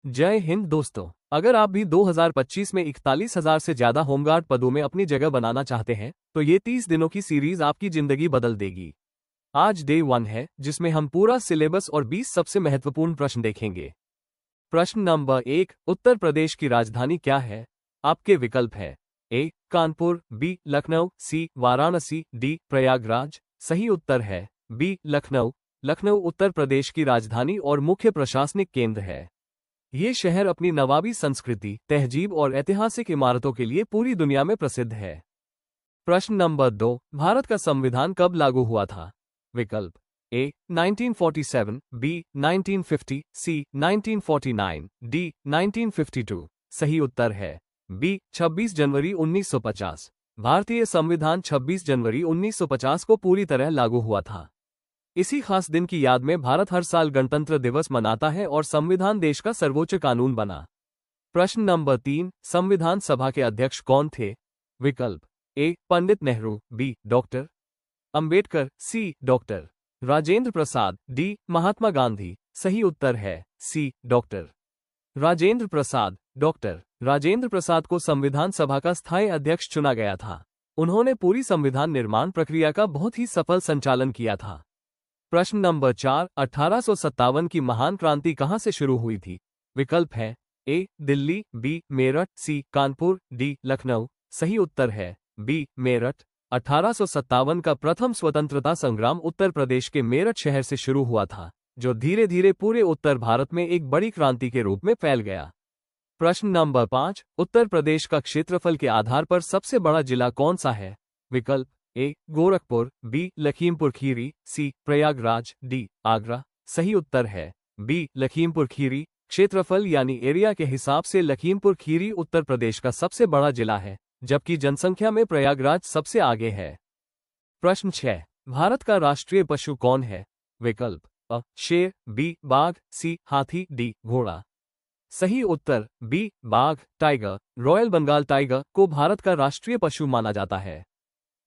जय हिंद दोस्तों, अगर आप भी 2025 में 41,000 से ज्यादा होमगार्ड पदों में अपनी जगह बनाना चाहते हैं तो ये 30 दिनों की सीरीज आपकी जिंदगी बदल देगी। आज डे 1 है जिसमें हम पूरा सिलेबस और 20 सबसे महत्वपूर्ण प्रश्न देखेंगे। प्रश्न नंबर 1, उत्तर प्रदेश की राजधानी क्या है? आपके विकल्प है ए कानपुर, बी लखनऊ, सी वाराणसी, डी प्रयागराज। सही उत्तर है बी लखनऊ। लखनऊ उत्तर प्रदेश की राजधानी और मुख्य प्रशासनिक केंद्र है। ये शहर अपनी नवाबी संस्कृति, तहजीब और ऐतिहासिक इमारतों के लिए पूरी दुनिया में प्रसिद्ध है। प्रश्न नंबर 2, भारत का संविधान कब लागू हुआ था? विकल्प ए 1947, बी 1950, सी 1949, डी 1952। सही उत्तर है बी 26 जनवरी 1950। भारतीय संविधान 26 जनवरी 1950 को पूरी तरह लागू हुआ था। इसी खास दिन की याद में भारत हर साल गणतंत्र दिवस मनाता है और संविधान देश का सर्वोच्च कानून बना। प्रश्न नंबर 3, संविधान सभा के अध्यक्ष कौन थे? विकल्प ए पंडित नेहरू, बी डॉक्टर अंबेडकर, सी डॉक्टर राजेंद्र प्रसाद, डी महात्मा गांधी। सही उत्तर है सी डॉक्टर राजेंद्र प्रसाद। डॉक्टर राजेंद्र प्रसाद को संविधान सभा का स्थायी अध्यक्ष चुना गया था। उन्होंने पूरी संविधान निर्माण प्रक्रिया का बहुत ही सफल संचालन किया था। प्रश्न नंबर 4, 1857 की महान क्रांति कहां से शुरू हुई थी? विकल्प है ए दिल्ली, बी मेरठ, सी कानपुर, डी लखनऊ। सही उत्तर है बी मेरठ। 1857 का प्रथम स्वतंत्रता संग्राम उत्तर प्रदेश के मेरठ शहर से शुरू हुआ था, जो धीरे धीरे पूरे उत्तर भारत में एक बड़ी क्रांति के रूप में फैल गया। प्रश्न नंबर 5, उत्तर प्रदेश का क्षेत्रफल के आधार पर सबसे बड़ा जिला कौन सा है? विकल्प ए गोरखपुर, बी लखीमपुर खीरी, सी प्रयागराज, डी आगरा। सही उत्तर है बी लखीमपुर खीरी। क्षेत्रफल यानी एरिया के हिसाब से लखीमपुर खीरी उत्तर प्रदेश का सबसे बड़ा जिला है, जबकि जनसंख्या में प्रयागराज सबसे आगे है। प्रश्न 6, भारत का राष्ट्रीय पशु कौन है? विकल्प अ शेर, बी बाघ, सी हाथी, डी घोड़ा। सही उत्तर बी बाघ। टाइगर, रॉयल बंगाल टाइगर को भारत का राष्ट्रीय पशु माना जाता है।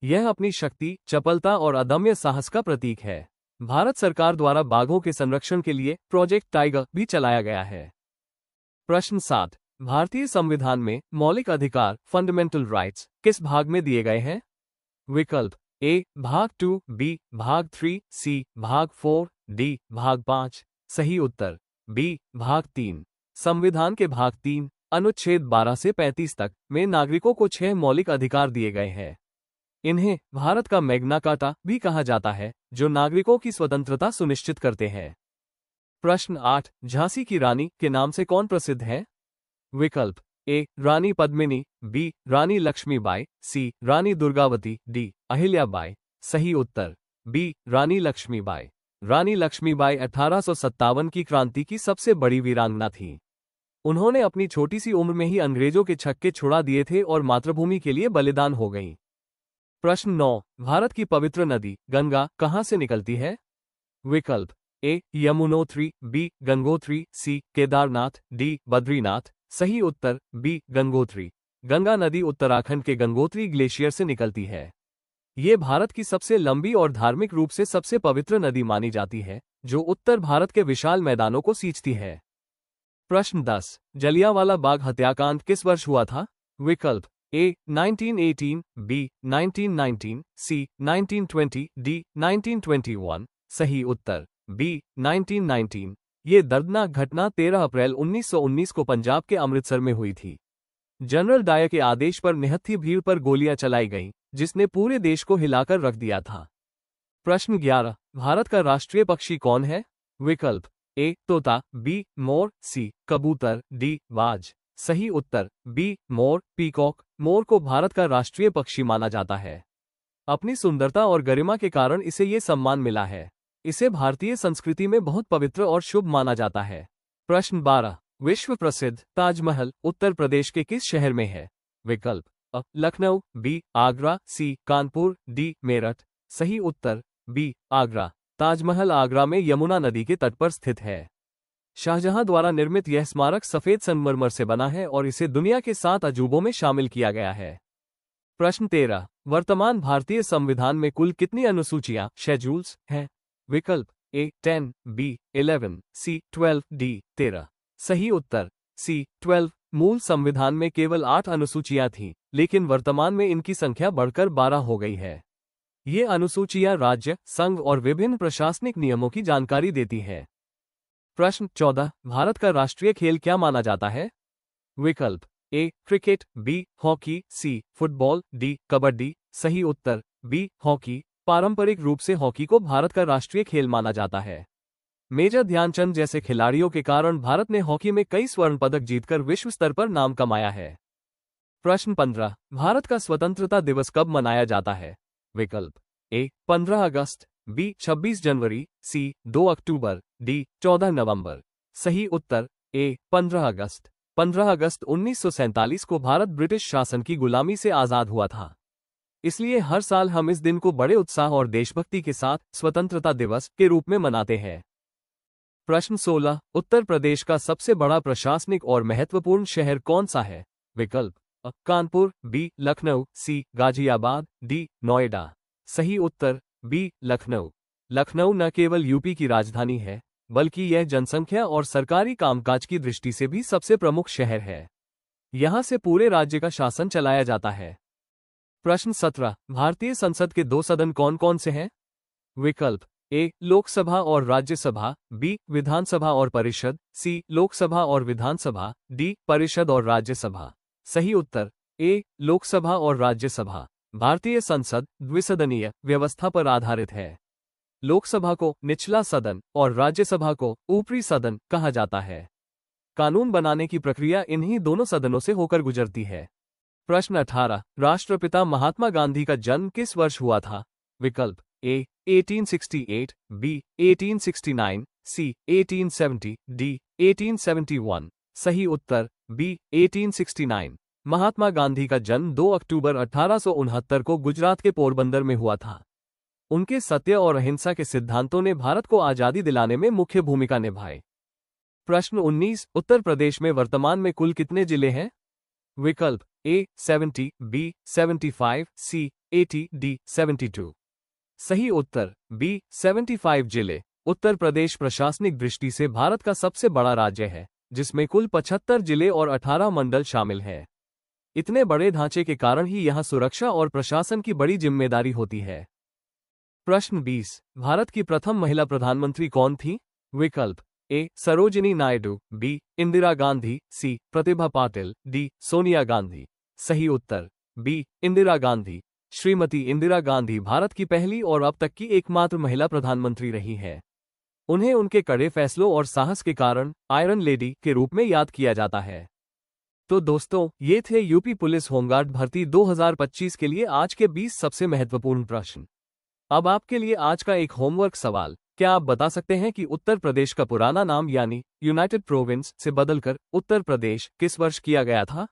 यह अपनी शक्ति, चपलता और अदम्य साहस का प्रतीक है। भारत सरकार द्वारा बाघों के संरक्षण के लिए प्रोजेक्ट टाइगर भी चलाया गया है। प्रश्न 7, भारतीय संविधान में मौलिक अधिकार फंडामेंटल राइट्स किस भाग में दिए गए हैं? विकल्प ए भाग 2, बी भाग 3, सी भाग 4, डी भाग 5। सही उत्तर बी भाग 3। संविधान के भाग 3 अनुच्छेद 12 से 35 तक में नागरिकों को 6 मौलिक अधिकार दिए गए हैं। इन्हें भारत का मैग्ना कार्टा भी कहा जाता है, जो नागरिकों की स्वतंत्रता सुनिश्चित करते हैं। प्रश्न 8, झांसी की रानी के नाम से कौन प्रसिद्ध है? विकल्प ए रानी पद्मिनी, बी रानी लक्ष्मीबाई, सी रानी दुर्गावती, डी अहिल्याबाई। सही उत्तर बी रानी लक्ष्मीबाई। रानी लक्ष्मीबाई 1857 की क्रांति की सबसे बड़ी वीरांगना थी। उन्होंने अपनी छोटी सी उम्र में ही अंग्रेजों के छक्के छुड़ा दिए थे और मातृभूमि के लिए बलिदान हो गईं। प्रश्न 9, भारत की पवित्र नदी गंगा कहां से निकलती है? विकल्प ए यमुनोत्री, बी गंगोत्री, सी केदारनाथ, डी बद्रीनाथ। सही उत्तर बी गंगोत्री। गंगा नदी उत्तराखंड के गंगोत्री ग्लेशियर से निकलती है। ये भारत की सबसे लंबी और धार्मिक रूप से सबसे पवित्र नदी मानी जाती है, जो उत्तर भारत के विशाल मैदानों को सींचती है। प्रश्न 10, जलियांवाला बाग हत्याकांड किस वर्ष हुआ था? विकल्प ए 1918, बी 1919, सी 1920, डी 1921। सही उत्तर बी 1919। ये दर्दनाक घटना 13 अप्रैल 1919 को पंजाब के अमृतसर में हुई थी। जनरल डायर के आदेश पर निहत्थी भीड़ पर गोलियां चलाई गईं, जिसने पूरे देश को हिलाकर रख दिया था। प्रश्न 11, भारत का राष्ट्रीय पक्षी कौन है? विकल्प ए तोता, बी मोर, सी कबूतर, डी बाज। सही उत्तर बी मोर, पीकॉक। मोर को भारत का राष्ट्रीय पक्षी माना जाता है। अपनी सुंदरता और गरिमा के कारण इसे ये सम्मान मिला है। इसे भारतीय संस्कृति में बहुत पवित्र और शुभ माना जाता है। प्रश्न 12, विश्व प्रसिद्ध ताजमहल उत्तर प्रदेश के किस शहर में है? विकल्प अ लखनऊ, बी आगरा, सी कानपुर, डी मेरठ। सही उत्तर बी आगरा। ताजमहल आगरा में यमुना नदी के तट पर स्थित है। शाहजहां द्वारा निर्मित यह स्मारक सफेद संगमरमर से बना है और इसे दुनिया के 7 अजूबों में शामिल किया गया है। प्रश्न 13, वर्तमान भारतीय संविधान में कुल कितनी अनुसूचियां शेड्यूल्स हैं? विकल्प ए 10, बी 11, सी 12, डी 13। सही उत्तर सी 12। मूल संविधान में केवल 8 अनुसूचियां थीं, लेकिन वर्तमान में इनकी संख्या बढ़कर 12 हो गई है। ये अनुसूचियां राज्य, संघ और विभिन्न प्रशासनिक नियमों की जानकारी देती है। प्रश्न 14। भारत का राष्ट्रीय खेल क्या माना जाता है? विकल्प A cricket, B hockey, C football, D kabaddi. सही उत्तर बी हॉकी। पारंपरिक रूप से हॉकी को भारत का राष्ट्रीय खेल माना जाता है। मेजर ध्यानचंद जैसे खिलाड़ियों के कारण भारत ने हॉकी में कई स्वर्ण पदक जीतकर विश्व स्तर पर नाम कमाया है। प्रश्न 15। भारत का स्वतंत्रता दिवस कब मनाया जाता है? विकल्प ए 15 अगस्त, बी 26 जनवरी, सी 2 अक्टूबर, डी 14 नवंबर। सही उत्तर ए 15 अगस्त। 15 अगस्त 1947 को भारत ब्रिटिश शासन की गुलामी से आजाद हुआ था। इसलिए हर साल हम इस दिन को बड़े उत्साह और देशभक्ति के साथ स्वतंत्रता दिवस के रूप में मनाते हैं। प्रश्न 16। उत्तर प्रदेश का सबसे बड़ा प्रशासनिक और महत्वपूर्ण शहर कौन सा है? विकल्प अ कानपुर, बी लखनऊ, सी गाजियाबाद, डी नोएडा। सही उत्तर बी लखनऊ। लखनऊ न केवल यूपी की राजधानी है, बल्कि यह जनसंख्या और सरकारी कामकाज की दृष्टि से भी सबसे प्रमुख शहर है। यहां से पूरे राज्य का शासन चलाया जाता है। प्रश्न 17। भारतीय संसद के 2 सदन कौन कौन से हैं? विकल्प ए लोकसभा और राज्यसभा, बी विधानसभा और परिषद, सी लोकसभा और विधानसभा, डी परिषद और राज्यसभा। सही उत्तर ए लोकसभा और राज्यसभा। भारतीय संसद द्विसदनीय व्यवस्था पर आधारित है। लोकसभा को निचला सदन और राज्यसभा को ऊपरी सदन कहा जाता है। कानून बनाने की प्रक्रिया इन्हीं दोनों सदनों से होकर गुजरती है। प्रश्न 18। राष्ट्रपिता महात्मा गांधी का जन्म किस वर्ष हुआ था? विकल्प ए 1868, बी 1869, सी 1870, डी 1871। सही उत्तर बी 1869। महात्मा गांधी का जन्म 2 अक्टूबर 1869 को गुजरात के पोरबंदर में हुआ था। उनके सत्य और अहिंसा के सिद्धांतों ने भारत को आजादी दिलाने में मुख्य भूमिका निभाई। प्रश्न 19। उत्तर प्रदेश में वर्तमान में कुल कितने जिले हैं? विकल्प ए 70, बी 75, सी 80, डी 72। सही उत्तर बी 75 जिले। उत्तर प्रदेश प्रशासनिक दृष्टि से भारत का सबसे बड़ा राज्य है, जिसमें कुल 75 जिले और 18 मंडल शामिल हैं। इतने बड़े ढांचे के कारण ही यहां सुरक्षा और प्रशासन की बड़ी जिम्मेदारी होती है। प्रश्न 20। भारत की प्रथम महिला प्रधानमंत्री कौन थी? विकल्प ए सरोजिनी नायडू, बी इंदिरा गांधी, सी प्रतिभा पाटिल, डी सोनिया गांधी। सही उत्तर बी इंदिरा गांधी। श्रीमती इंदिरा गांधी भारत की पहली और अब तक की एकमात्र महिला प्रधानमंत्री रही है। उन्हें उनके कड़े फैसलों और साहस के कारण आयरन लेडी के रूप में याद किया जाता है। तो दोस्तों, ये थे यूपी पुलिस होमगार्ड भर्ती 2025 के लिए आज के 20 सबसे महत्वपूर्ण प्रश्न। अब आपके लिए आज का एक होमवर्क सवाल। क्या आप बता सकते हैं कि उत्तर प्रदेश का पुराना नाम यानी यूनाइटेड प्रोविंस से बदलकर उत्तर प्रदेश किस वर्ष किया गया था?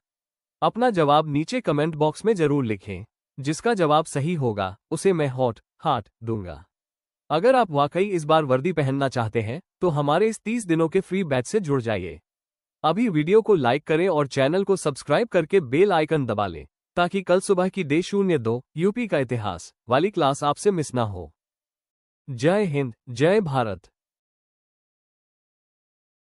अपना जवाब नीचे कमेंट बॉक्स में जरूर लिखें। जिसका जवाब सही होगा उसे मैं हॉट हार्ट दूंगा। अगर आप वाकई इस बार वर्दी पहनना चाहते हैं तो हमारे इस 30 दिनों के फ्री बैच से जुड़ जाइए। अभी वीडियो को लाइक करें और चैनल को सब्सक्राइब करके बेल आइकन दबा लें, ताकि कल सुबह की डे 02 यूपी का इतिहास वाली क्लास आपसे मिस ना हो। जय हिंद, जय भारत।